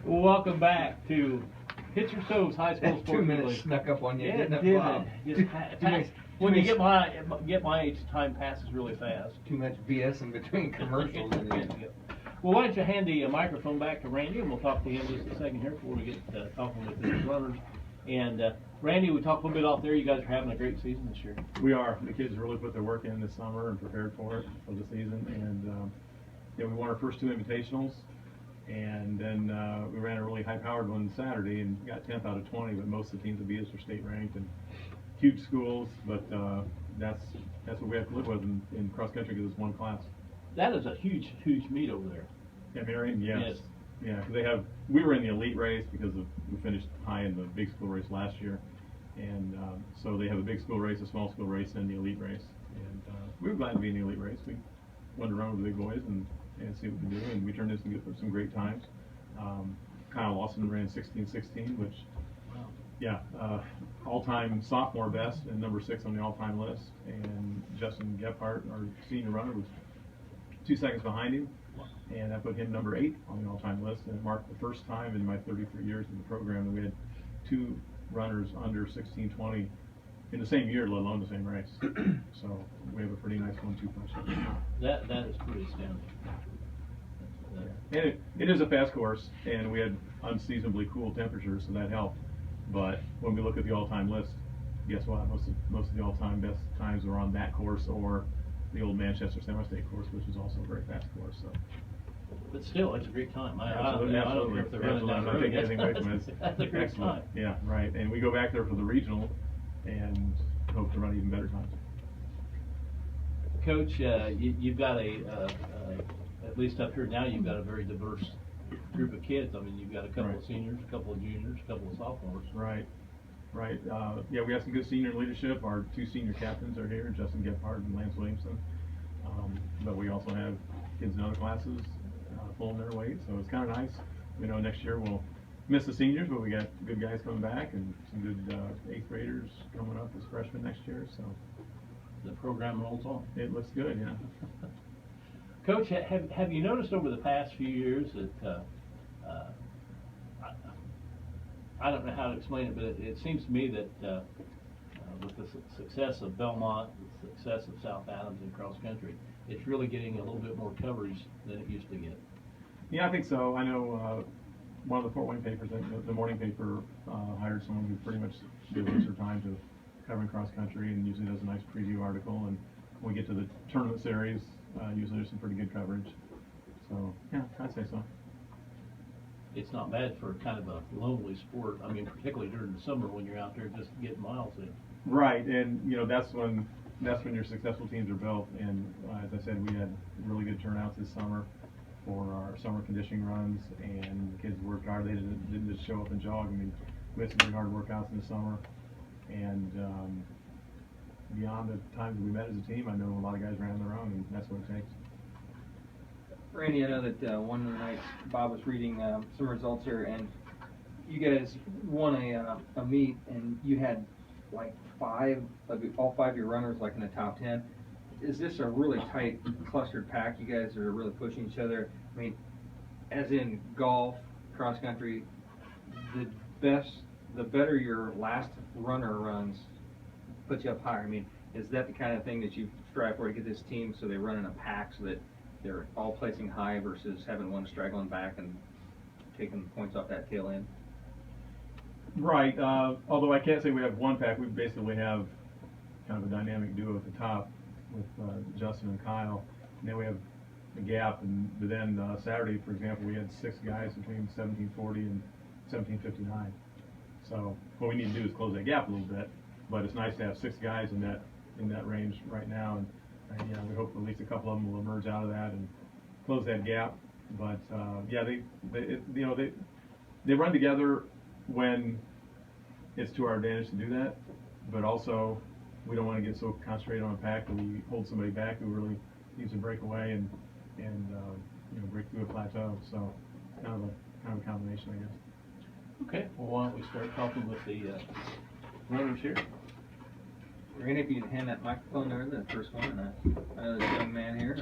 Welcome back to Hitcher Stove's High School Sports. 2 minutes snuck up on you, Yeah, didn't it it, Bob? did. When you get my age, time passes really fast. Too much BS in between commercials. Well, why don't you hand the microphone back to Randy, and we'll talk to him just a second here before we get talking with the runners. And Randy, we talked a little bit off there. You guys are having a great season this year. We are. The kids really put their work in this summer and prepared for it for the season. And we won our first 2 invitationals. And then we ran a really high-powered one Saturday and got 10th out of 20. But most of the teams that beat us are state-ranked and huge schools. But that's what we have to live with in cross country because it's one class. That is a huge meet over there. Yeah, Marion, yes. Yes. Yeah, we were in the elite race because we finished high in the big school race last year, and so they have a big school race, a small school race, and the elite race. And we were glad to be in the elite race. We wanted to run with the big boys and see what we could do, and we turned in some great times. Kyle Lawson ran 16:16, which, all-time sophomore best and number 6 on the all-time list. And Justin Gephardt, our senior runner, was 2 seconds behind him. And that put him number 8 on the all-time list, and it marked the first time in my 33 years in the program that we had 2 runners under 16:20 in the same year, let alone the same race. So we have a pretty nice 1-2 punch. That is pretty astounding. And it is a fast course, and we had unseasonably cool temperatures, so that helped. But when we look at the all-time list, guess what? Most of the all-time best times are on that course or the old Manchester Semi-State course, which is also a very fast course. So. But still, it's a great time. Absolutely. I don't care if they're running down the road. Take anything away from it. That's a great Excellent. time. Yeah, right. And we go back there for the regional and hope to run even better times. Coach, you've got at least up here now, you've got a very diverse group of kids. I mean, you've got a couple of seniors, a couple of juniors, a couple of sophomores. Right. We have some good senior leadership. Our 2 senior captains are here, Justin Gephardt and Lance Williamson. But we also have kids in other classes pulling their weight, so it's kind of nice. We know next year we'll miss the seniors, but we got good guys coming back and some good 8th graders coming up as freshmen next year. So the program rolls on. It looks good, yeah. Coach, have you noticed over the past few years that I don't know how to explain it, but it seems to me that with the success of Bellmont, the success of South Adams in cross country, it's really getting a little bit more coverage than it used to get. Yeah, I think so. I know one of the Fort Wayne papers, the morning paper, hired someone who pretty much devotes her time to covering cross country and usually does a nice preview article. And when we get to the tournament series, usually there's some pretty good coverage. So, yeah, I'd say so. It's not bad for kind of a lonely sport. I mean, particularly during the summer when you're out there just getting miles in. Right, and that's when your successful teams are built. And as I said, we had really good turnouts this summer for our summer conditioning runs, and the kids worked hard. They didn't just show up and jog. I mean, we had some pretty hard workouts in the summer, and beyond the times we met as a team, I know a lot of guys ran on their own, and that's what it takes. Randy, I know that one of the nights Bob was reading some results here, and you guys won a meet, and you had like all 5 of your runners like in the top 10. Is this a really tight, clustered pack? You guys are really pushing each other. I mean, as in golf, cross country, the better your last runner runs, puts you up higher. I mean, is that the kind of thing that you strive for to get this team so they run in a pack so that they're all placing high versus having one straggling back and taking points off that tail end? Right. Although I can't say we have one pack, we basically have kind of a dynamic duo at the top with Justin and Kyle, and then we have a gap. And then Saturday, for example, we had 6 guys between 1740 and 1759. So what we need to do is close that gap a little bit. But it's nice to have 6 guys in that range right now, and we hope at least a couple of them will emerge out of that and close that gap. But they run together when it's to our advantage to do that. But also, we don't want to get so concentrated on a pack that we hold somebody back who really needs to break away and break through a plateau. So kind of a combination, I guess. Okay. Well, why don't we start talking with the runners here? Randy, if you'd hand that microphone there, the first one, and I know this young man here.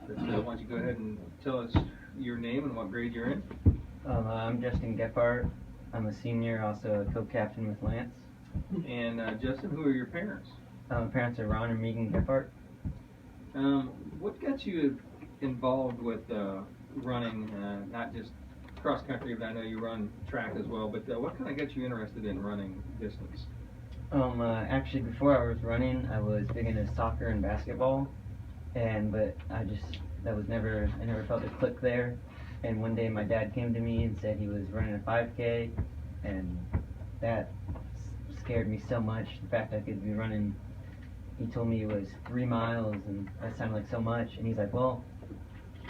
Why don't you go ahead and tell us your name and what grade you're in? I'm Justin Gephardt. I'm a senior, also a co-captain with Lance. And Justin, who are your parents? My parents are Ron and Megan Gephardt. What got you involved with running, not just cross country, but I know you run track as well, but what kind of got you interested in running distance? Actually, before I was running, I was big into soccer and basketball, but I never felt a click there. And one day my dad came to me and said he was running a 5K, and that scared me so much. The fact I could be running, he told me it was 3 miles, and that sounded like so much. And he's like, well,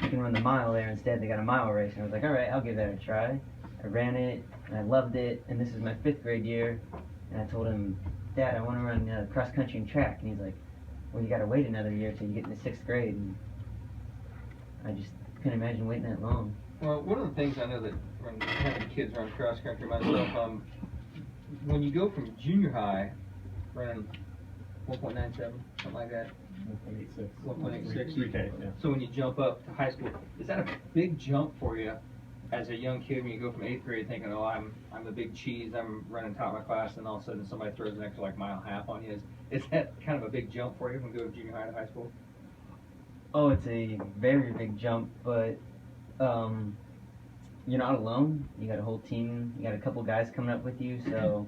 you can run the mile there instead. They got a mile race. And I was like, all right, I'll give that a try. I ran it, and I loved it. And this is my 5th grade year. And I told him, Dad, I want to run cross country and track. And he's like, well, you got to wait another year till you get into 6th grade. And I just couldn't imagine waiting that long. Well, one of the things I know that when having kids run cross country myself, when you go from junior high running 1.97, something like that. 1.86. 1.86. 3K, yeah. So when you jump up to high school, is that a big jump for you as a young kid when you go from 8th grade thinking, oh, I'm the big cheese, I'm running top of my class, and all of a sudden somebody throws an extra like mile and a half on you? Is that kind of a big jump for you when you go from junior high to high school? Oh, it's a very big jump, but you're not alone. You got a whole team. You got a couple guys coming up with you. So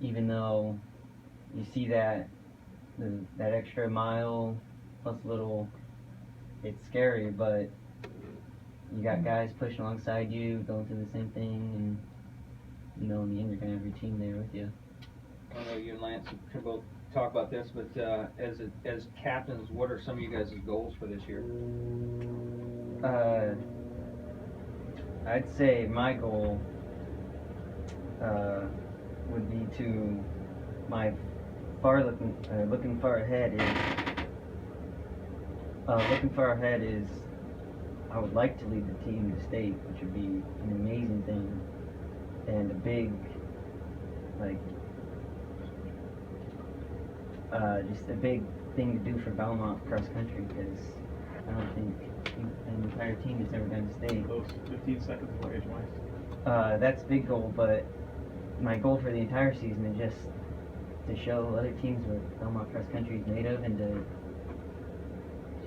even though you see that extra mile plus a little, it's scary, but you got guys pushing alongside you, going through the same thing, and in the end you're gonna have your team there with you. I know you and Lance can both talk about this, but as captains, what are some of you guys' goals for this year? I'd say my goal would be to looking far ahead is I would like to lead the team to state, which would be an amazing thing and a big just a big thing to do for Bellmont cross country, because I don't think an entire team has ever done state. Those 15 seconds of age-wise. That's a big goal, but my goal for the entire season is just to show other teams what Bellmont cross country is made of, and to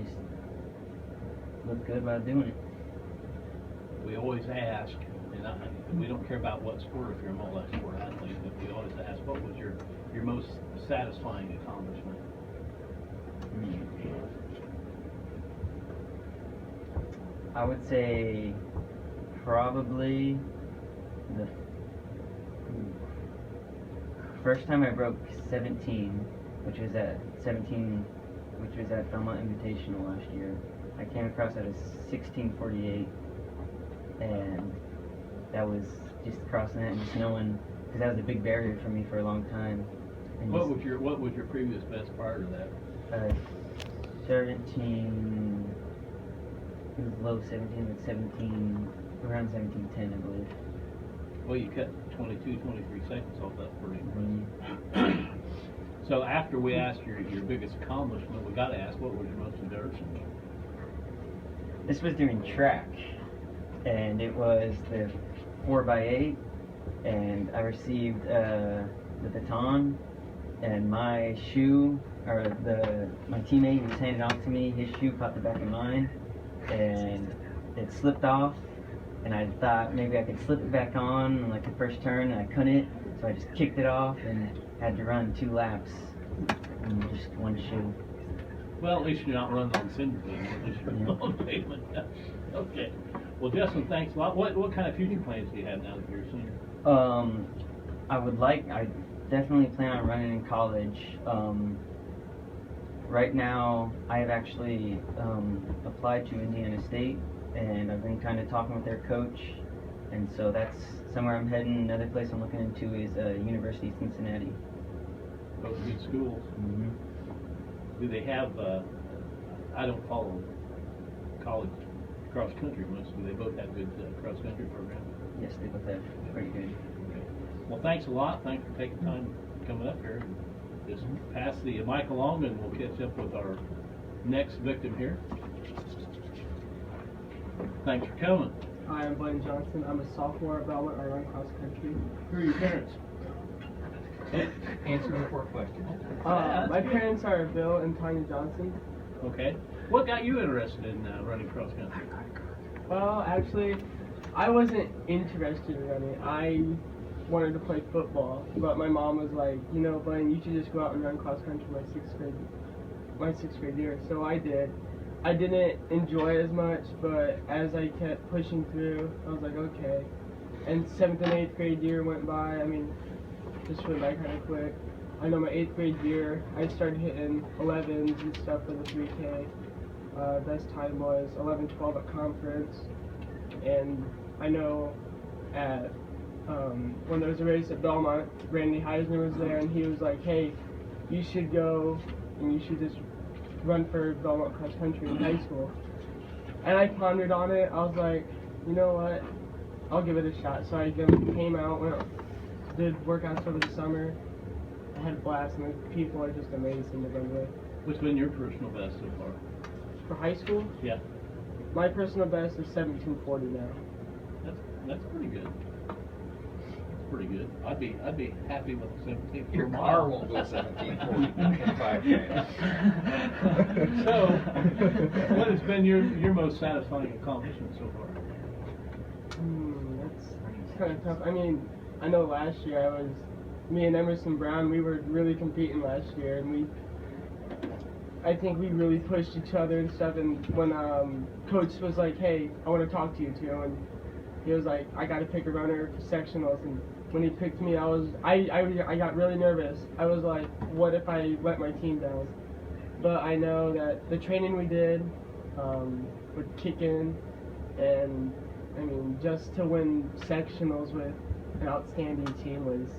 just look good while doing it. We always ask, and we don't care about what sport, if you're a multi-sport athlete, but we always ask, what was your most satisfying accomplishment? I would say probably the first time I broke 17, which was at Bellmont Invitational last year. I came across at a 16:48, and that was just crossing that and just knowing, because that was a big barrier for me for a long time. And What was your previous best prior to that? 17. It was low 17, like 17, around 17:10, I believe. Well, you cut 22, 23 seconds off that pretty impressive. Mhm. So after we asked your biggest accomplishment, we got to ask, what was your most embarrassing? This was during track, and it was the 4x8, and I received the baton, and my shoe, or my teammate was handed off to me, his shoe caught the back of mine, and it slipped off, and I thought maybe I could slip it back on like the first turn, and I couldn't, so I just kicked it off and had to run 2 laps in just one shoe. Well, at least you're not running on cinder anymore, at least you're running on pavement. Okay. Well, Justin, thanks a lot. What kind of future plans do you have now that you're a senior? I definitely plan on running in college. Right now, I have actually applied to Indiana State, and I've been kind of talking with their coach, and so that's somewhere I'm heading. Another place I'm looking into is University of Cincinnati. Both good schools. Mm-hmm. Do they have, I don't follow college cross country much, do they both have good cross country programs? Yes, they both have pretty good. Okay. Well, thanks a lot. Thanks for taking time coming up here. Just pass the mic along, and we'll catch up with our next victim here. Thanks for coming. Hi, I'm Blaine Johnson. I'm a sophomore at Bellmont. I run cross country. Who are your parents? Answer the 4 questions. My parents are Bill and Tanya Johnson. Okay. What got you interested in running cross country? Well, actually, I wasn't interested in running. I wanted to play football, but my mom was like, you know, Blaine, you should just go out and run cross country my sixth grade year. So I did. I didn't enjoy it as much, but as I kept pushing through, I was like, okay. And 7th and 8th grade year went by. I mean, just went by kind of quick. I know my 8th grade year, I started hitting 11s and stuff for the 3K. Best time was 11:12 at conference. And I know at when there was a race at Bellmont, Randy Heisner was there, and he was like, hey, you should go and you should just run for Bellmont cross country in high school. And I pondered on it. I was like, you know what? I'll give it a shot. So I came out, did workouts over the summer. I had a blast, and the people are just amazing to run with. What's been your personal best so far? For high school, Yeah, my personal best is 17:40 now. that's pretty good. That's pretty good. I'd be happy with 17. Your per car mile. won't go 1740 in 5K. So, what has been your most satisfying accomplishment so far? That's kind of tough. I mean, I know last year me and Emerson Brown, we were really competing last year, and I think we really pushed each other and stuff. And when coach was like, "Hey, I want to talk to you too," and he was like, "I got to pick a runner for sectionals," and when he picked me, I got really nervous. I was like, "What if I let my team down?" But I know that the training we did would kick in, and I mean, just to win sectionals with an outstanding team was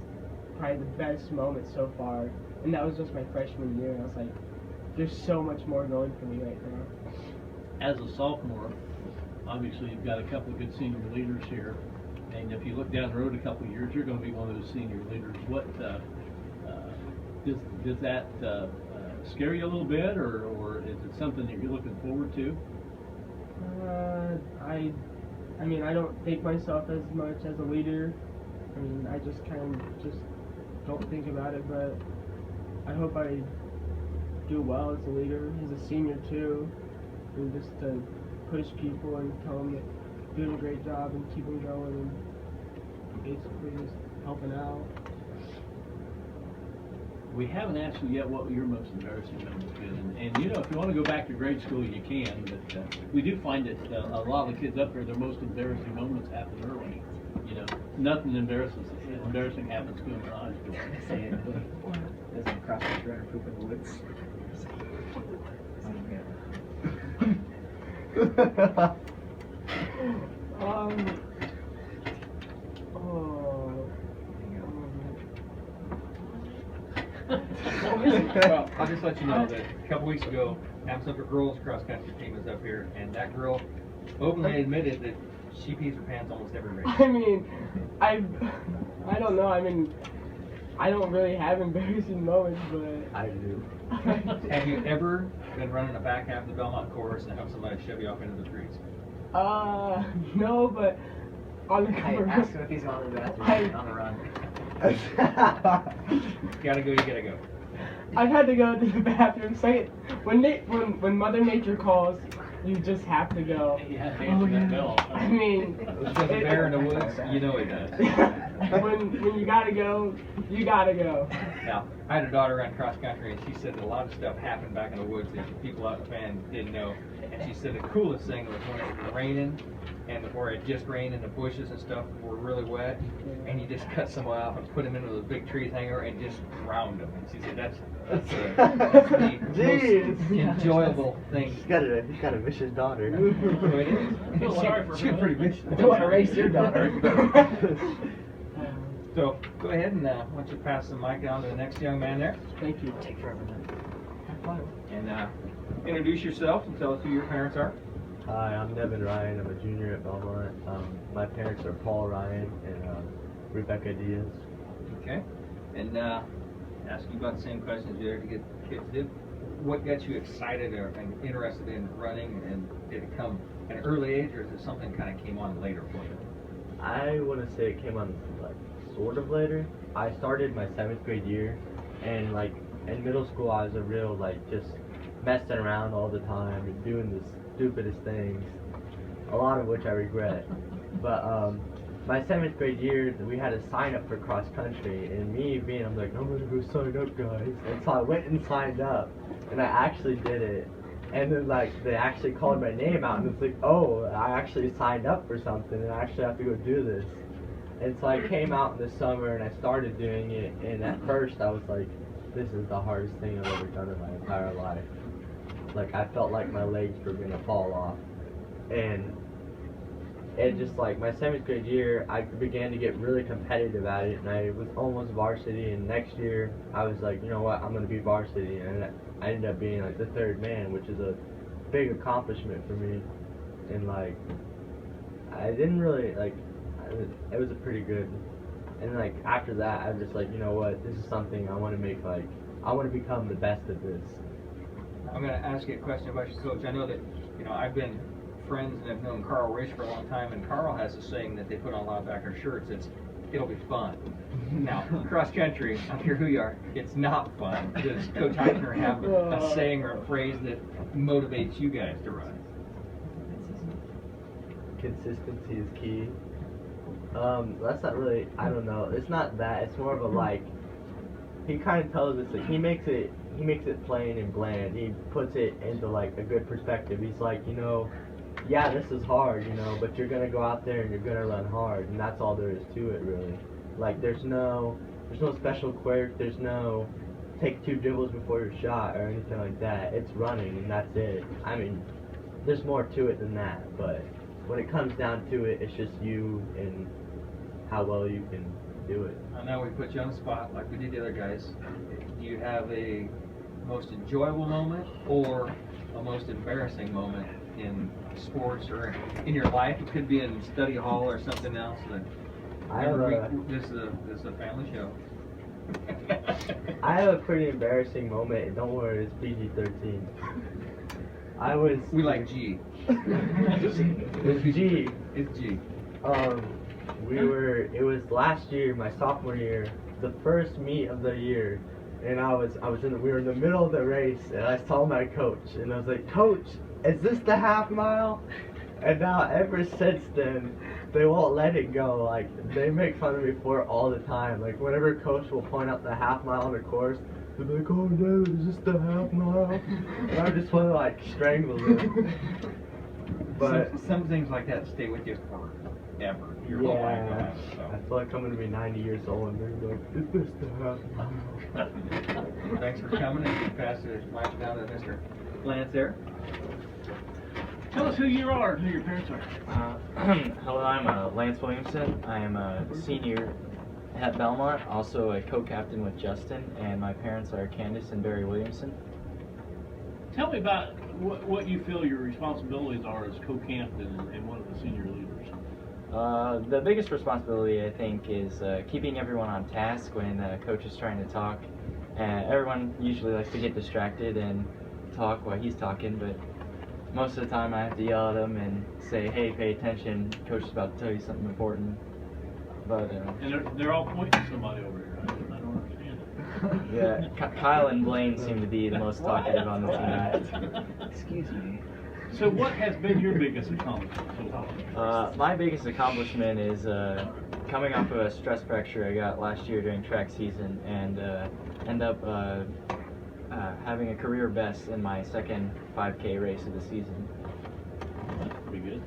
probably the best moment so far. And that was just my freshman year. And I was like, there's so much more going for me right now. As a sophomore, obviously you've got a couple of good senior leaders here, and if you look down the road a couple of years, you're going to be one of those senior leaders. What does that scare you a little bit, or is it something that you're looking forward to? I mean, I don't think myself as much as a leader. I mean, I just don't think about it, but I hope I do well as a leader, as a senior too, and just to push people and tell them that you're doing a great job and keep them going, and basically just helping out. We haven't asked you yet what your most embarrassing moment's been, and you know, if you want to go back to grade school, you can, but we do find that a lot of the kids up here, their most embarrassing moments happen early. You know, nothing embarrassing happens to them in high school. Say it, but there's a cross country runner poop in the woods. Well, I'll just let you know that a couple weeks ago, Amsumter girls cross country team was up here, and that girl openly admitted that she pees her pants almost every race. I mean, I don't know. I mean, I don't really have embarrassing moments, but I do. Have you ever been running the back half of the Bellmont course and have somebody shove you off into the trees? No, but on the Hey, cover. ask him if he's going to the bathroom I- on the run. Gotta go, you gotta go. I've had to go to the bathroom. When Mother Nature calls, you just have to go. You have to answer that bell. I mean, If there's a bear in the woods, you know he does. when you gotta go, you gotta go. Now, I had a daughter run cross country, and she said that a lot of stuff happened back in the woods that people out in the fan didn't know. And she said the coolest thing was when it was raining, and where it just rained and the bushes and stuff were really wet, and you just cut someone off and put them into those big trees hanger and just drowned them. And she said that's the most enjoyable thing. He's got a vicious daughter. So it is. Feel sorry for She's her. pretty vicious. Don't want to race your daughter. So go ahead and why don't you pass the mic down to the next young man there, Thank you. Take forever, man. and introduce yourself and tell us who your parents are. Hi, I'm Devin Ryan. I'm a junior at Bellmont. My parents are Paul Ryan and Rebecca Diaz. Okay. And ask you about the same questions you ever get kids do. what got you excited and interested in running, and did it come at an early age, or is it something kind of came on later for you? I wouldn't say it came on like sort of later. I started my 7th grade year, and like in middle school I was a real like just messing around all the time and doing the stupidest things, a lot of which I regret. But my 7th grade year we had a sign up for cross country, and I'm like, I'm gonna go sign up, guys. And so I went and signed up, and I actually did it. And then like they actually called my name out, and it's like, oh, I actually signed up for something, and I actually have to go do this. And so I came out in the summer and I started doing it, and at first I was like, this is the hardest thing I've ever done in my entire life. Like I felt like my legs were gonna fall off. And it just like my 7th grade year I began to get really competitive at it, and I was almost varsity, and next year I was like, you know what, I'm gonna be varsity, and I ended up being like the 3rd man, which is a big accomplishment for me. And like I didn't really like it was a pretty good, and like after that I was just like, you know what, this is something I want to make, like I want to become the best at this. I'm going to ask you a question about your coach. I know that, I've been friends and I've known Carl Risch for a long time, and Carl has a saying that they put on linebacker shirts. It'll be fun. Now, cross country, I don't care who you are, it's not fun. Does Coach Eichner have a saying or a phrase that motivates you guys to run? Consistency is key. That's not really, I don't know, it's not that, it's more of a like, he kind of tells us that he makes it plain and bland. He puts it into like a good perspective. He's like, yeah, this is hard, but you're gonna go out there and you're gonna run hard, and that's all there is to it, really. Like there's no special quirk, there's no take 2 dribbles before your shot or anything like that. It's running, and that's it. I mean, there's more to it than that, but when it comes down to it, it's just you and how well you can do it. I know we put you on the spot like we did the other guys. Do you have a most enjoyable moment or a most embarrassing moment in sports or in your life? It could be in study hall or something else. This is a family show. I have a pretty embarrassing moment. Don't worry, it's PG-13. We like G. It's G. It's G. It was last year, my sophomore year, the first meet of the year, and we were in the middle of the race, and I saw my coach, and I was like, Coach, is this the half mile? And now ever since then, they won't let it go. Like, they make fun of me for it all the time. Like, whenever coach will point out the half mile on the course, they'll be like, oh no, is this the half mile? And I just want to like strangle them. But some things like that stay with you forever. Your whole life. So. I feel like I'm gonna be 90 years old and they're like, is this the half mile? Thanks for coming, and pass the mic down to Mr. Lance there. Tell us who you are and who your parents are. Hello, I'm Lance Williamson. I am a senior at Bellmont, also a co-captain with Justin, and my parents are Candace and Barry Williamson. Tell me about what you feel your responsibilities are as co-captain and one of the senior leaders. The biggest responsibility, I think, is keeping everyone on task when coach is trying to talk. Everyone usually likes to get distracted and talk while he's talking, but most of the time I have to yell at him and say, hey, pay attention, coach is about to tell you something important. But and they're all pointing at somebody over here. I don't understand it. yeah, Kyle and Blaine seem to be the most talkative on the team. Excuse me. So what has been your biggest accomplishment so far? My biggest accomplishment is coming off of a stress fracture I got last year during track season, and end up having a career best in my second 5K race of the season. That's pretty good.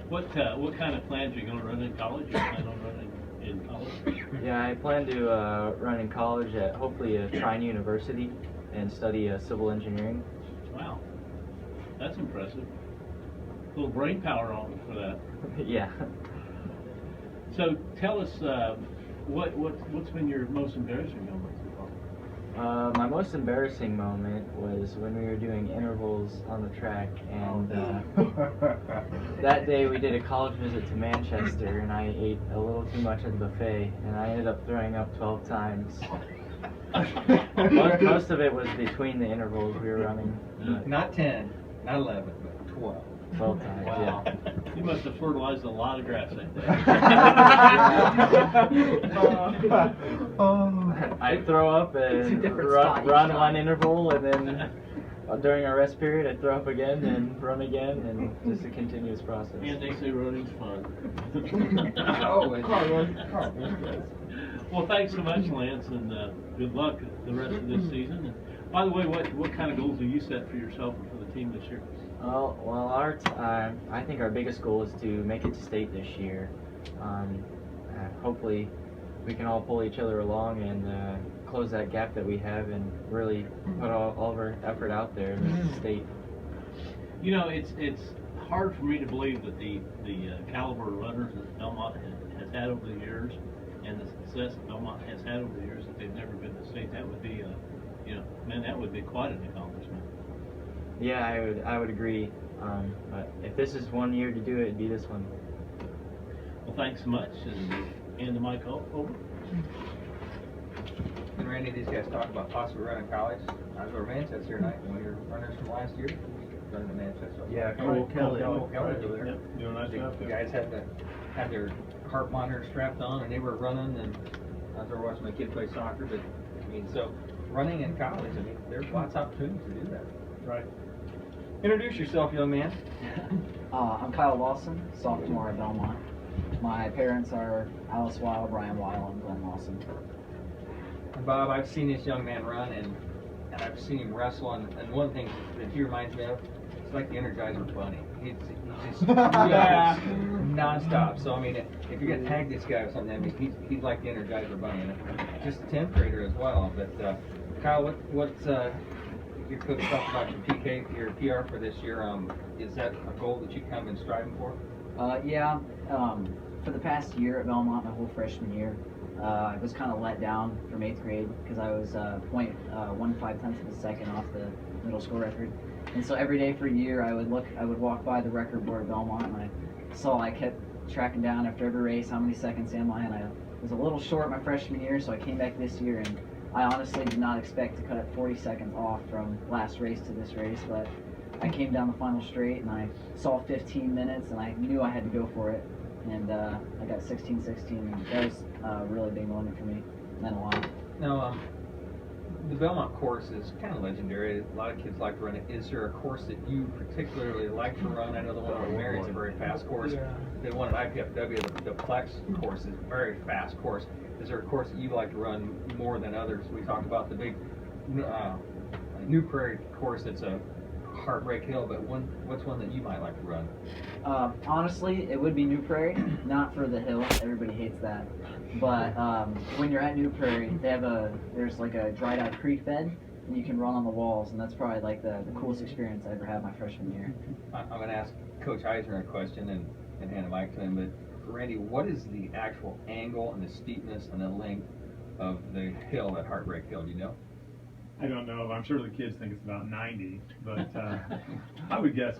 What kind of plans are you going to run in college? You plan on running in college? Yeah, I plan to run in college at hopefully a Trine University and study civil engineering. Wow, that's impressive. A little brain power on for that. Yeah. So tell us what's been your most embarrassing moment so far? My most embarrassing moment was when we were doing intervals on the track, and that day we did a college visit to Manchester, and I ate a little too much at the buffet, and I ended up throwing up 12 times. Most of it was between the intervals we were running. But Not 10, not 11, but 12. 12 times, Wow. yeah. You must have fertilized a lot of grass that day. I'd throw up It's a and different spot each run time. one interval, and then during our rest period, I'd throw up again and run again, and just a continuous process. And they say running's fun. Oh, it's Carl. Well, thanks so much, Lance, and good luck the rest of this season. And by the way, what kind of goals do you set for yourself and for the team this year? Well, I think our biggest goal is to make it to state this year. Hopefully, we can all pull each other along and close that gap that we have, and really put all of our effort out there in the state. You know, it's hard for me to believe that the caliber of runners that Bellmont has had over the years, and the success that Bellmont has had over the years, that they've never been to state. That would be, that would be quite an accomplishment. Yeah, I would agree. But if this is one year to do it, it'd be this one. Well, thanks so much, and hand the mic over. And Randy, these guys talk about possibly running college. I was over Manchester here tonight, one of your runners from last year, running to Manchester. Yeah, Cole Kelly. Kelly's over there. Yep, doing a nice job. The guys had their heart monitor strapped on, and they were running, and I was over watching my kid play soccer, but, I mean, so running in college, I mean, there's lots of opportunities to do that. Right. Introduce yourself, young man. I'm Kyle Lawson, sophomore at Bellmont. My parents are Alice Weil, Brian Weil, and Glenn Lawson. And Bob, I've seen this young man run, and I've seen him wrestle, and one thing that he reminds me of, it's like the Energizer Bunny. He's just nonstop. So I mean, if you're gonna tag this guy or something, I mean, he's like the Energizer Bunny, and just a 10th grader as well. But Kyle, what's your coach talked about your PK, your PR for this year? Is that a goal that you kind of been striving for? For the past year at Belmont, my whole freshman year, I was kind of let down from 8th grade because I was 0.15 tenths of a second off the middle school record. And so every day for a year, I would walk by the record board at Belmont, and I kept tracking down after every race how many seconds am I, and I was a little short my freshman year, so I came back this year, and I honestly did not expect to cut 40 seconds off from last race to this race, but I came down the final straight, and I saw 15 minutes, and I knew I had to go for it, and I got 16:16, and that was a really big moment for me. It meant a lot. Now, the Belmont course is kind of legendary. A lot of kids like to run it. Is there a course that you particularly like to run? I know the one at Mary's a very fast course. Yeah. The one at IPFW, the Plex course, is a very fast course. Is there a course that you like to run more than others? We talked about the big New Prairie course that's a heartbreak hill, but what's one that you might like to run? Honestly, it would be New Prairie, not for the hill. Everybody hates that. But when you're at New Prairie, there's like a dried out creek bed, and you can run on the walls, and that's probably like the coolest experience I ever had my freshman year. I'm going to ask Coach Eisner a question and hand a mic to him, but Randy, what is the actual angle and the steepness and the length of the hill at Heartbreak Hill? Do you know? I don't know. I'm sure the kids think it's about 90, but I would guess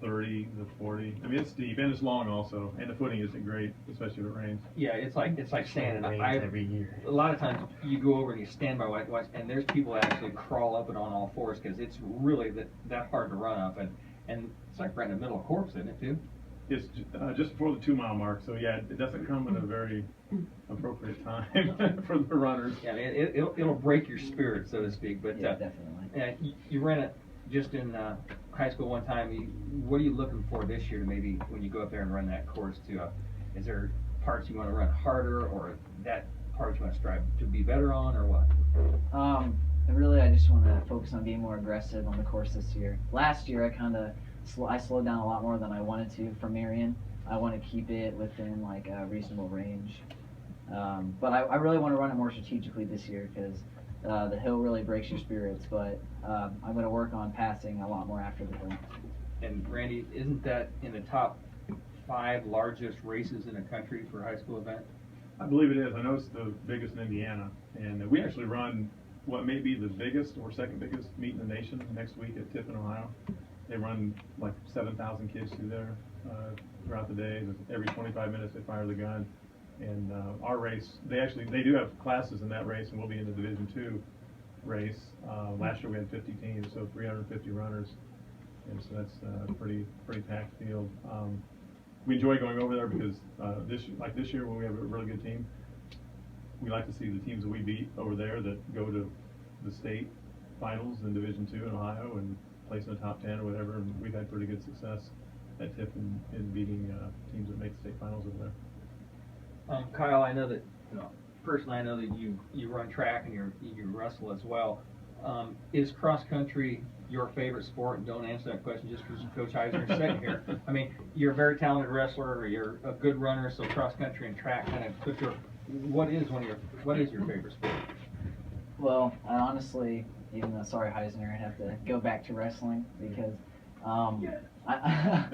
30 to 40. I mean, it's steep and it's long also, and the footing isn't great, especially if it rains. Yeah, it's like standing. Every year. A lot of times you go over and you stand by white, and there's people that actually crawl up it on all fours because it's really that hard to run up, and it's like right in the middle of Corpse, isn't it too? It's just before the 2 mile mark, so yeah, it doesn't come at a very appropriate time for the runners. Yeah, it'll break your spirit, so to speak. But Yeah, definitely. you ran it just in high school one time. What are you looking for this year to maybe when you go up there and run that course? Is there parts you want to run harder, or that part you want to strive to be better on, or what? I just want to focus on being more aggressive on the course this year. Last year, I slowed down a lot more than I wanted to from Marion. I want to keep it within like a reasonable range. But I really want to run it more strategically this year because the hill really breaks your spirits. But I'm going to work on passing a lot more after the hill. And Randy, isn't that in the top 5 largest races in the country for a high school event? I believe it is. I know it's the biggest in Indiana, and we actually run what may be the biggest or second biggest meet in the nation next week at Tiffin, Ohio. They run like 7,000 kids through there throughout the day. Every 25 minutes they fire the gun. And our race, they do have classes in that race, and we'll be in the Division II race. Last year we had 50 teams, so 350 runners, and so that's a pretty packed field. We enjoy going over there because this year when we have a really good team, we like to see the teams that we beat over there that go to the state finals in Division II in Ohio and place in the top 10 or whatever. And we've had pretty good success at TIP in beating teams that make the state finals over there. Kyle, I know that, personally, I know that you run track and you wrestle as well. Is cross country your favorite sport? And don't answer that question just because Coach Eisner's sitting here. I mean, you're a very talented wrestler, or you're a good runner, so cross country and track kind of put what is your favorite sport? Well, I honestly, even though, sorry Heisner, I have to go back to wrestling because I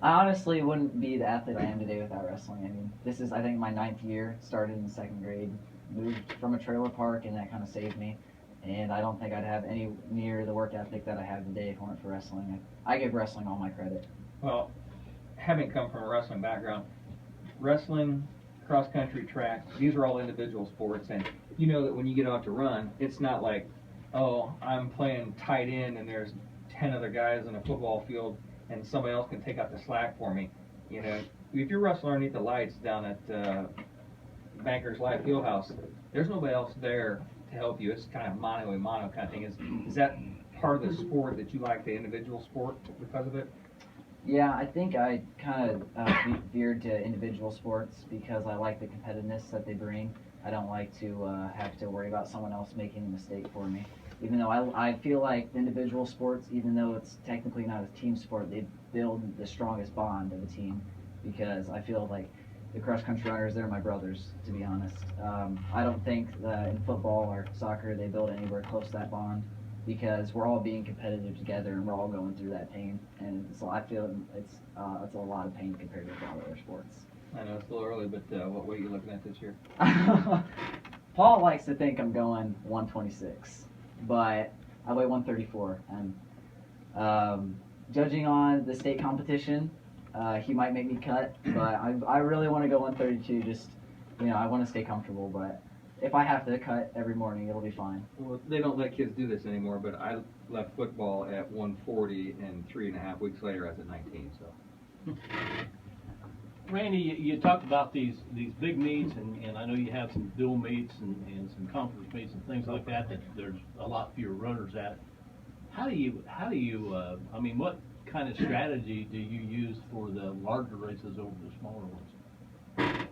honestly wouldn't be the athlete I am today without wrestling. I mean, this is, I think, my 9th year, started in 2nd grade, moved from a trailer park, and that kind of saved me. And I don't think I'd have any near the work ethic that I have today if it weren't for wrestling. I give wrestling all my credit. Well, having come from a wrestling background, wrestling, cross-country, track, these are all individual sports, and you know that when you get out to run, it's not like, oh, I'm playing tight end and there's 10 other guys in a football field and somebody else can take up the slack for me. You know, if you're wrestling underneath the lights down at Bankers Life Fieldhouse, there's nobody else there to help you. It's kind of mano-a-mano kind of thing. Is that part of the sport that you like, the individual sport, because of it? Yeah, I think I kind of veered to individual sports because I like the competitiveness that they bring. I don't like to have to worry about someone else making a mistake for me. Even though I feel like individual sports, even though it's technically not a team sport, they build the strongest bond of a team because I feel like the cross-country runners, they're my brothers, to be honest. I don't think that in football or soccer they build anywhere close to that bond because we're all being competitive together and we're all going through that pain. And so I feel it's a lot of pain compared to a lot of other sports. I know it's a little early, but what weight are you looking at this year? Paul likes to think I'm going 126, but I weigh 134. And judging on the state competition, he might make me cut, but I really want to go 132. Just, I want to stay comfortable, but if I have to cut every morning, it'll be fine. Well, they don't let kids do this anymore, but I left football at 140, and 3.5 weeks later I was at 19. So. Randy, you talked about these big meets, and I know you have some dual meets and some conference meets and things like that there's a lot fewer runners at. How do you I mean, what kind of strategy do you use for the larger races over the smaller ones?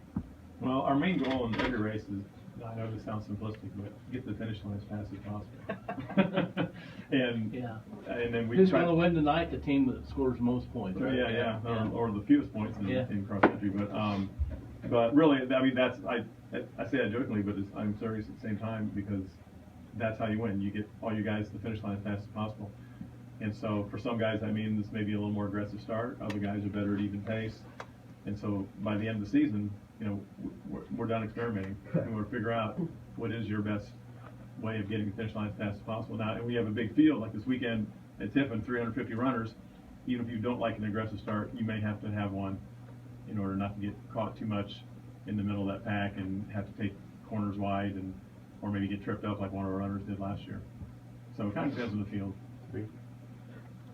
Well, our main goal in every race is, I know this sounds simplistic, but get the finish line as fast as possible. And then we Who's try going to win tonight? The team that scores the most points, right? Yeah. Or the fewest points in cross country. But really, I mean, I say that jokingly, but I'm serious at the same time because that's how you win. You get all you guys to the finish line as fast as possible. And so for some guys, I mean, this may be a little more aggressive start. Other guys are better at even pace. And so by the end of the season, we're done experimenting. And we're figure out what is your best way of getting the finish line as fast as possible. Now, and we have a big field like this weekend at Tiffin, 350 runners. Even if you don't like an aggressive start, you may have to have one in order not to get caught too much in the middle of that pack and have to take corners wide or maybe get tripped up like one of our runners did last year. So it kind of depends on the field.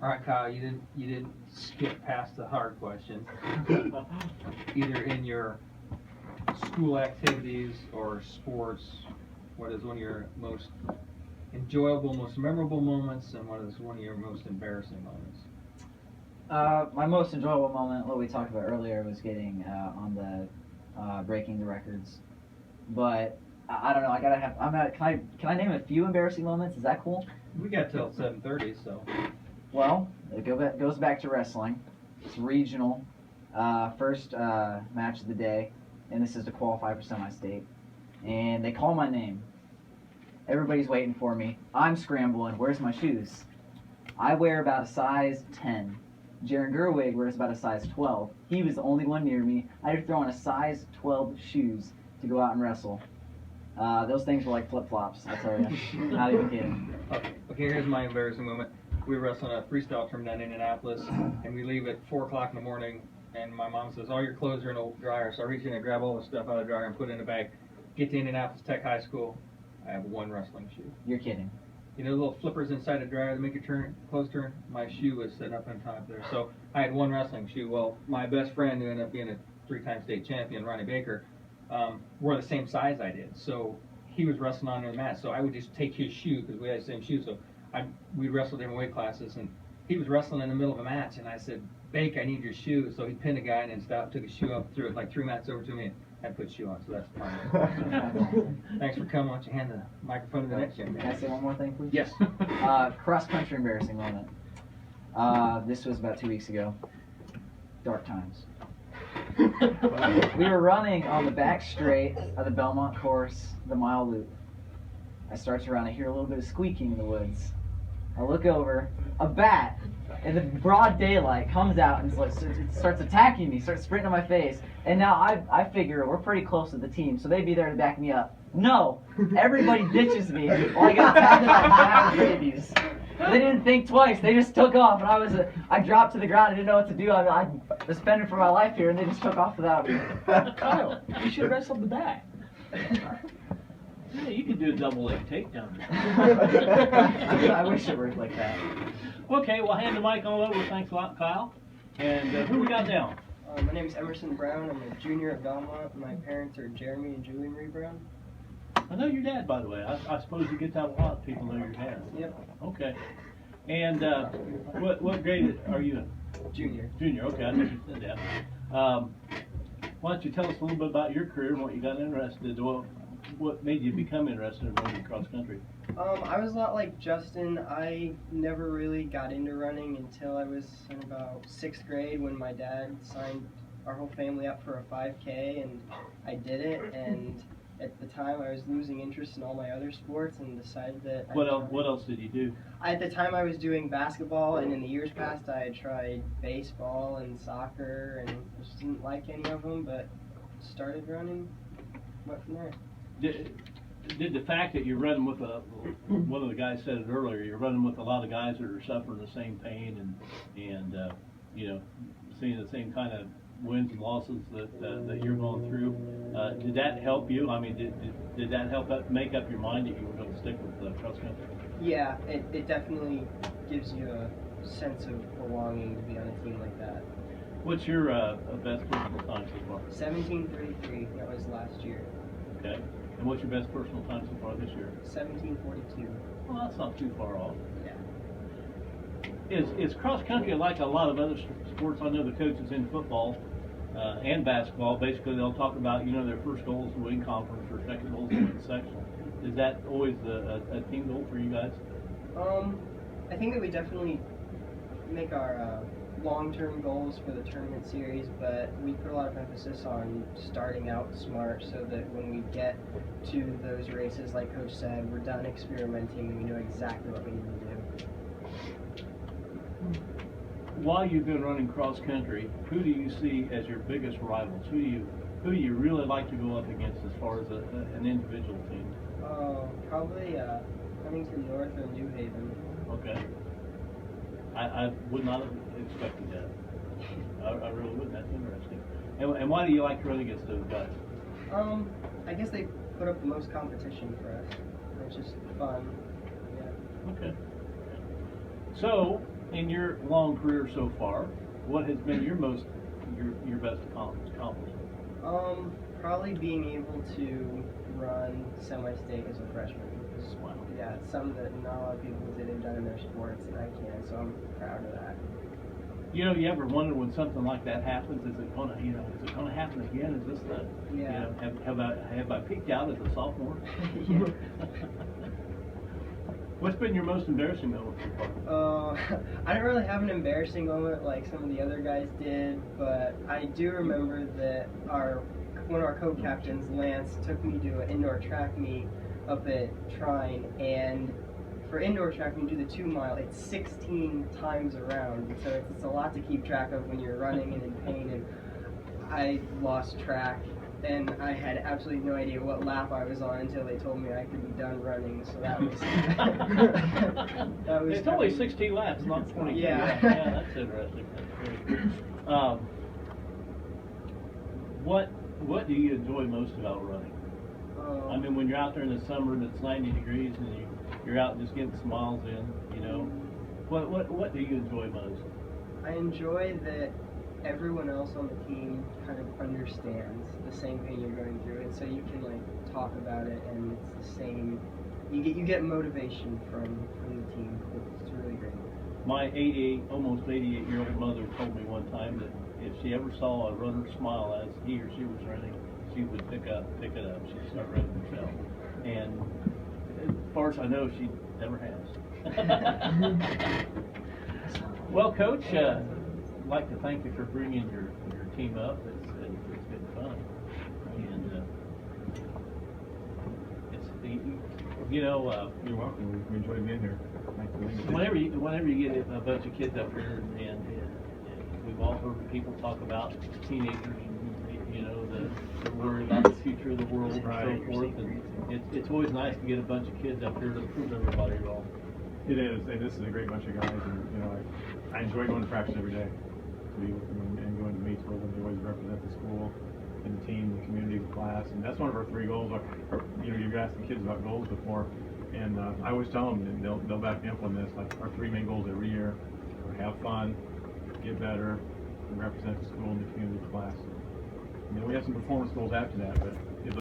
All right, Kyle, you didn't skip past the hard question. Either in your school activities or sports, what is one of your most enjoyable, most memorable moments, and what is one of your most embarrassing moments? My most enjoyable moment, what we talked about earlier, was getting on the breaking the records. But I don't know. Can I name a few embarrassing moments? Is that cool? We got till 7:30, so. Well, it goes back to wrestling. It's regional, first match of the day, and this is to qualify for semi-state. And they call my name. Everybody's waiting for me. I'm scrambling. Where's my shoes? I wear about a size 10. Jaron Gerwig wears about a size 12. He was the only one near me. I had to throw on a size 12 shoes to go out and wrestle. Those things were like flip-flops, I tell you. Not even kidding. Okay, here's my embarrassing moment. We were wrestling a freestyle tournament down in Indianapolis, and we leave at 4 o'clock in the morning, and my mom says, all your clothes are in the dryer. So I reach in and grab all the stuff out of the dryer and put it in a bag. Get to Indianapolis Tech High School. I have one wrestling shoe. You're kidding. You know the little flippers inside the dryer that make it turn, clothes turn? My shoe was set up on top there. So I had one wrestling shoe. Well, my best friend, who ended up being a 3-time state champion, Ronnie Baker, wore the same size I did. So he was wrestling on the mat. So I would just take his shoe because we had the same shoe. So we wrestled different weight classes, and he was wrestling in the middle of a match, and I said, Bake, I need your shoe. So he pinned a guy and then stopped, took his shoe up, threw it like 3 mats over to me, and I put shoe on. So that's fine. Thanks for coming. Why don't you hand the microphone to the next young Can I man? say one more thing, please? Yes. Cross-country embarrassing moment. This was about 2 weeks ago. Dark times. We were running on the back straight of the Bellmont course, the mile loop. I start to run. I hear a little bit of squeaking in the woods. I look over. A bat in the broad daylight comes out and starts attacking me, starts sprinting on my face. And now I figure we're pretty close to the team, so they'd be there to back me up. No! Everybody ditches me while I get attacked by mad babies. They didn't think twice. They just took off, and I dropped to the ground. I didn't know what to do. I was fending for my life here, and they just took off without me. Kyle, you should have wrestled the bat. Yeah, you could do a double leg takedown. I wish it worked like that. Okay, well, hand the mic on over. Thanks a lot, Kyle. And who we got down? My name is Emerson Brown. I'm a junior at Bellmont. My parents are Jeremy and Julie Marie Brown. I know your dad, by the way. I suppose you get that a lot. People know your dad. Yep. Okay. And what grade are you in? Junior. Junior. Okay, I think you said that. Why don't you tell us a little bit about your career and what you got interested in? What made you become interested in running cross country? I was a lot like Justin. I never really got into running until I was in about 6th grade when my dad signed our whole family up for a 5K, and I did it. And at the time, I was losing interest in all my other sports and decided that. What else did you do? At the time, I was doing basketball, and in the years past, I had tried baseball and soccer, and just didn't like any of them. But started running, went from there. Did the fact that you're running with one of the guys said it earlier, you're running with a lot of guys that are suffering the same pain and you know, seeing the same kind of wins and losses that you're going through, did that help you? I mean, did that help make up your mind that you were going to stick with cross country? Yeah, it definitely gives you a sense of belonging to be on a team like that. What's your best personal time so far? 17:33, that was last year. Okay. And what's your best personal time so far this year? 17:42. Well, that's not too far off. Yeah. Is cross country like a lot of other sports? I know the coaches in football and basketball, basically they'll talk about, you know, their first goal is to win conference or second goal is to win sectional. Is that always a team goal for you guys? I think that we definitely make our long-term goals for the tournament series, but we put a lot of emphasis on starting out smart so that when we get to those races, like Coach said, we're done experimenting and we know exactly what we need to do. While you've been running cross country, who do you see as your biggest rivals? Who do you really like to go up against as far as an individual team? Probably Huntington North or New Haven. Okay. I would not have expected that. I really wouldn't. That's interesting. And why do you like to run against those guys? I guess they put up the most competition for us. It's just fun. Yeah. Okay. So, in your long career so far, what has been your best accomplishment? Probably being able to run semi-state as a freshman. Wow. Yeah, it's something that not a lot of people did have done in their sports, and I can, so I'm proud of that. You know, you ever wonder when something like that happens, is it going to happen again? Is this the, Yeah. you know, have I peaked out as a sophomore? Yeah. What's been your most embarrassing moment so far? I don't really have an embarrassing moment like some of the other guys did, but I do remember that one of our co-captains, Lance, took me to an indoor track meet up at Trine, and for indoor track, when you do the 2 mile, it's 16 times around, so it's a lot to keep track of when you're running and in pain, and I lost track, and I had absolutely no idea what lap I was on until they told me I could be done running, so that was... that was it's only 16 laps, not 22. Yeah. Yeah, that's interesting. That's great. What do you enjoy most about running? I mean, when you're out there in the summer and it's 90 degrees and you're out just getting smiles in, you know, what do you enjoy most? I enjoy that everyone else on the team kind of understands the same pain you're going through, and so you can like talk about it, and it's the same. You get motivation from the team. It's really great. My almost 88-year-old mother told me one time that if she ever saw a runner smile as he or she was running, she would pick it up. She'd start running herself. And as far as I know, she never has. Well, Coach, I'd like to thank you for bringing your team up. It's been fun. And You're welcome. We enjoyed being here. Thanks for being here. whenever you get a bunch of kids up here, and we've all heard people talk about teenagers, and, you know, they're worried about the future of the world and Right. so forth. And it's always nice to get a bunch of kids up here to prove everybody wrong. It is, and this is a great bunch of guys, and you know, I enjoy going to practice every day, to be with them and going to meets with them. They always represent the school and the team, the community, the class, and that's one of our 3 goals. You know, you've asked the kids about goals before, and I always tell them, and they'll back me up on this. Like our 3 main goals every year are have fun, get better, and represent the school and the community, the class. You know, we have some performance goals after that, but